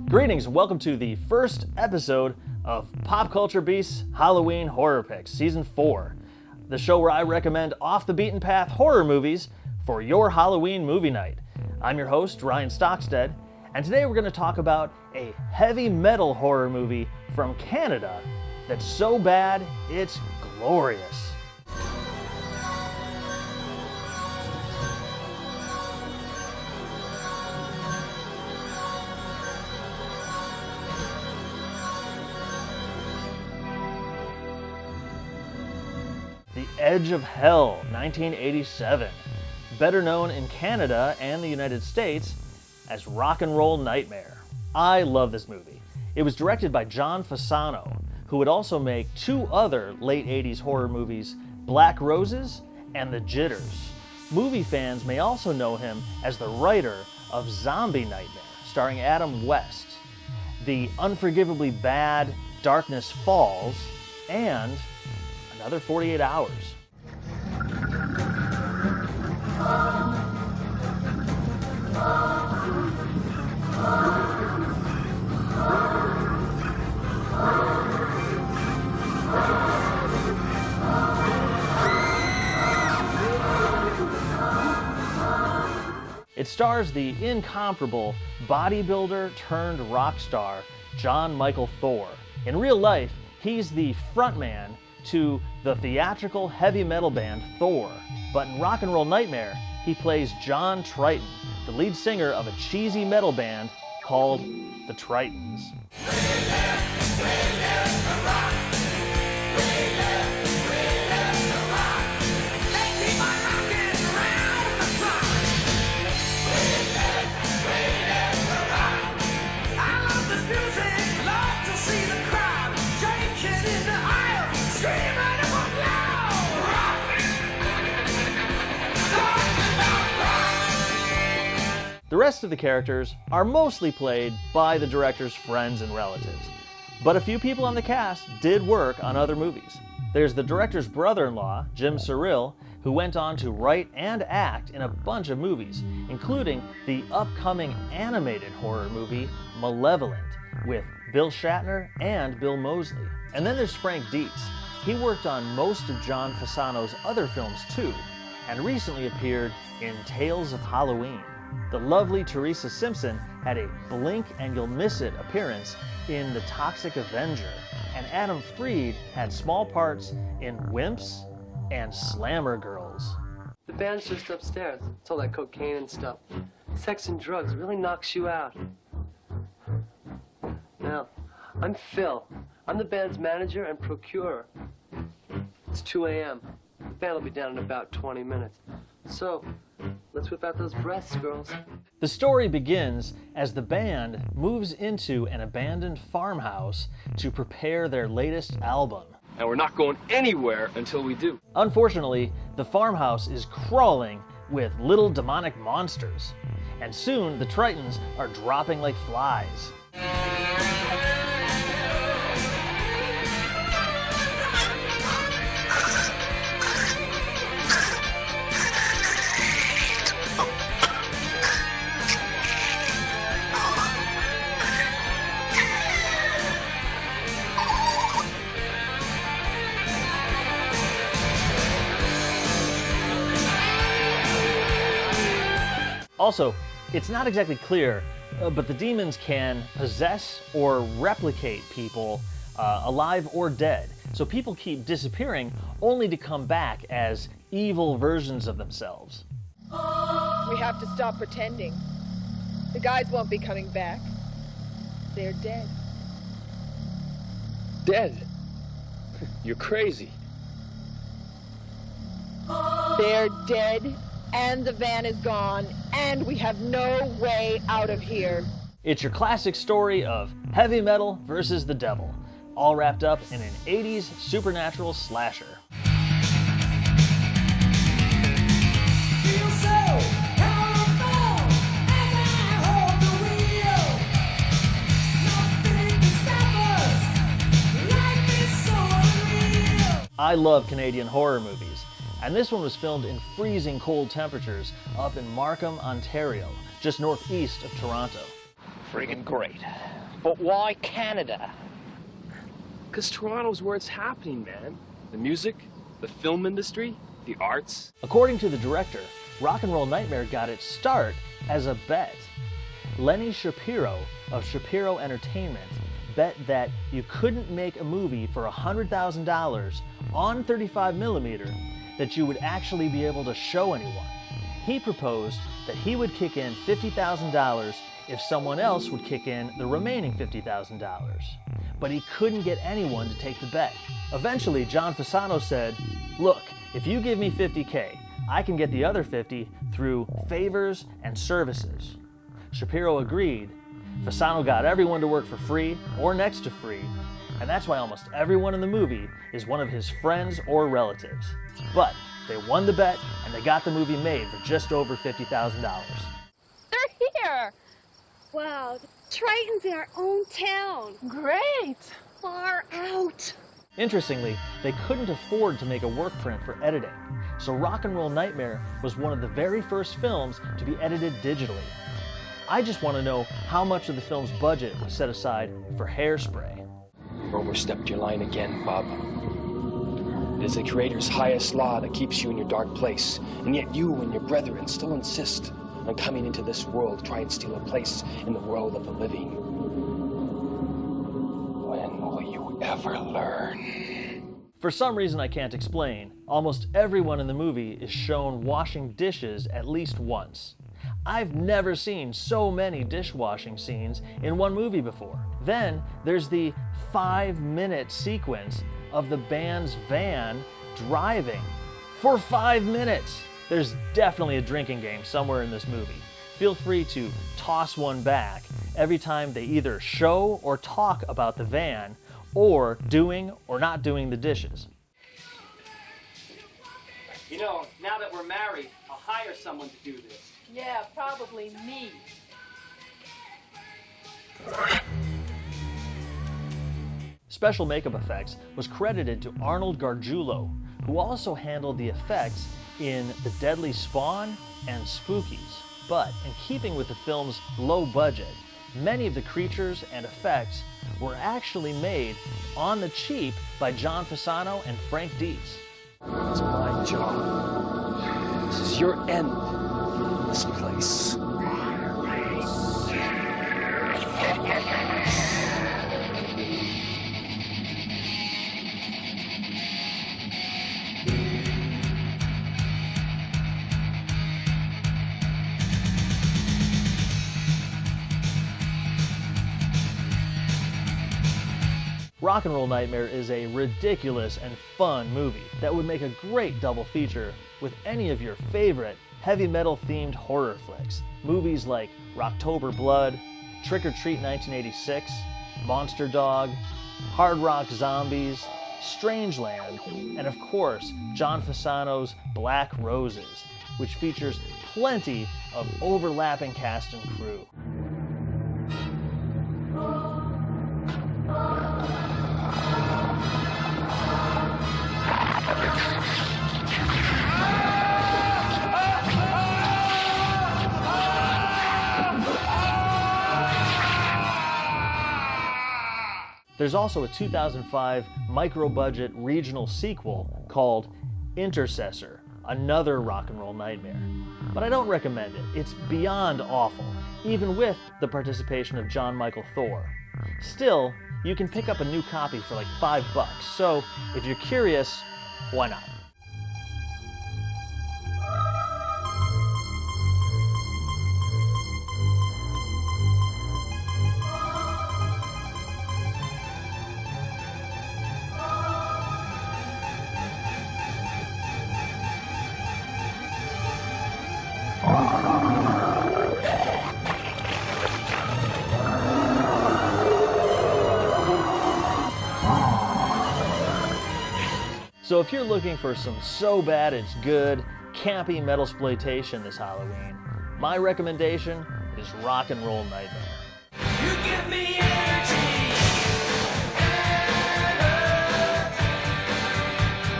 Greetings and welcome to the first episode of Pop Culture Beast's Halloween Horror Picks, Season 4, the show where I recommend off-the-beaten-path horror movies for your Halloween movie night. I'm your host, Ryan Stockstad, and today we're going to talk about a heavy metal horror movie from Canada that's so bad, it's glorious. The Edge of Hell, 1987, better known in Canada and the United States as Rock and Roll Nightmare. I love this movie. It was directed by John Fasano, who would also make two other late 80s horror movies, Black Roses and The Jitters. Movie fans may also know him as the writer of Zombie Nightmare, starring Adam West, the unforgivably bad Darkness Falls, and Another 48 Hours. It stars the incomparable bodybuilder turned rock star John Michael Thor. In real life, he's the frontman to the theatrical heavy metal band Thor. But in Rock and Roll Nightmare, he plays John Triton, the lead singer of a cheesy metal band called the Tritons. The rest of the characters are mostly played by the director's friends and relatives, but a few people on the cast did work on other movies. There's the director's brother-in-law, Jim Cyril, who went on to write and act in a bunch of movies, including the upcoming animated horror movie Malevolent, with Bill Shatner and Bill Moseley. And then there's Frank Dietz. He worked on most of John Fasano's other films too, and recently appeared in Tales of Halloween. The lovely Teresa Simpson had a blink and you'll miss it appearance in The Toxic Avenger, and Adam Freed had small parts in Wimps and Slammer Girls. The band's just upstairs. It's all that cocaine and stuff. Sex and drugs really knocks you out. Now, I'm Phil. I'm the band's manager and procurer. It's 2 a.m. The band will be down in about 20 minutes. So, let's whip out those breasts, girls. The story begins as the band moves into an abandoned farmhouse to prepare their latest album. And we're not going anywhere until we do. Unfortunately, the farmhouse is crawling with little demonic monsters, and soon the Tritons are dropping like flies. Also, it's not exactly clear, but the demons can possess or replicate people, alive or dead. So people keep disappearing only to come back as evil versions of themselves. We have to stop pretending. The guys won't be coming back. They're dead. Dead? You're crazy. They're dead, and the van is gone, and we have no way out of here. It's your classic story of heavy metal versus the devil, all wrapped up in an 80s supernatural slasher. I love Canadian horror movies. And this one was filmed in freezing cold temperatures up in Markham, Ontario, just northeast of Toronto. Friggin' great. But why Canada? Because Toronto's where it's happening, man. The music, the film industry, the arts. According to the director, Rock and Roll Nightmare got its start as a bet. Lenny Shapiro of Shapiro Entertainment bet that you couldn't make a movie for $100,000 on 35mm that you would actually be able to show anyone. He proposed that he would kick in $50,000 if someone else would kick in the remaining $50,000. But he couldn't get anyone to take the bet. Eventually, John Fasano said, "Look, if you give me $50K, I can get the other 50 through favors and services." Shapiro agreed. Fasano got everyone to work for free or next to free, and that's why almost everyone in the movie is one of his friends or relatives. But they won the bet and they got the movie made for just over $50,000. They're here! Wow, Triton's in our own town. Great! Far out. Interestingly, they couldn't afford to make a work print for editing, so Rock and Roll Nightmare was one of the very first films to be edited digitally. I just want to know how much of the film's budget was set aside for hairspray. You overstepped your line again, Bob. It is the Creator's highest law that keeps you in your dark place, and yet you and your brethren still insist on coming into this world to try and steal a place in the world of the living. When will you ever learn? For some reason I can't explain, almost everyone in the movie is shown washing dishes at least once. I've never seen so many dishwashing scenes in one movie before. Then there's the 5-minute sequence of the band's van driving for 5 minutes. There's definitely a drinking game somewhere in this movie. Feel free to toss one back every time they either show or talk about the van or doing or not doing the dishes. You know, now that we're married, I'll hire someone to do this. Yeah, probably me. Special makeup effects was credited to Arnold Gargiulo, who also handled the effects in The Deadly Spawn and Spookies. But in keeping with the film's low budget, many of the creatures and effects were actually made on the cheap by John Fasano and Frank Dietz. It's my job. This is your end. This place. Rock and Roll Nightmare is a ridiculous and fun movie that would make a great double feature with any of your favorite heavy metal themed horror flicks. Movies like Rocktober Blood, Trick or Treat 1986, Monster Dog, Hard Rock Zombies, Strangeland, and of course, John Fasano's Black Roses, which features plenty of overlapping cast and crew. There's also a 2005 micro-budget regional sequel called Intercessor, another Rock and Roll Nightmare. But I don't recommend it. It's beyond awful, even with the participation of John Michael Thor. Still, you can pick up a new copy for like $5, so if you're curious, why not? So if you're looking for some so bad it's good, campy metasploitation this Halloween, my recommendation is Rock and Roll Nightmare. You give me energy.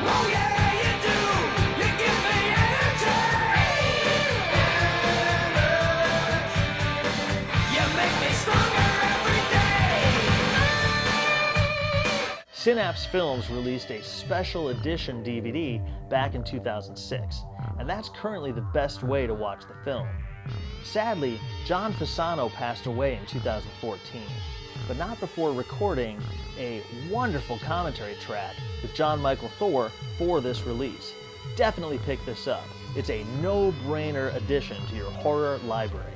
Oh yeah, you do. You Synapse Films released a special edition DVD back in 2006, and that's currently the best way to watch the film. Sadly, John Fasano passed away in 2014, but not before recording a wonderful commentary track with John Michael Thor for this release. Definitely pick this up. It's a no-brainer addition to your horror library.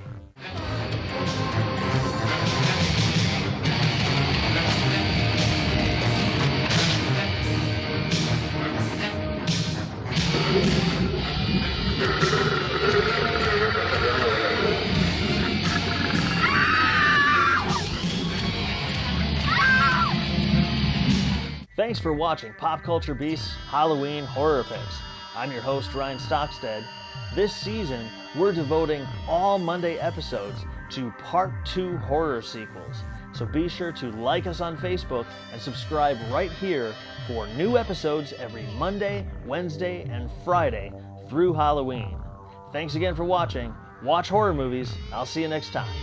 Thanks for watching Pop Culture Beasts Halloween Horror Picks. I'm your host, Ryan Stockstad. This season, we're devoting all Monday episodes to Part 2 horror sequels. So be sure to like us on Facebook and subscribe right here for new episodes every Monday, Wednesday, and Friday through Halloween. Thanks again for watching. Watch horror movies. I'll see you next time.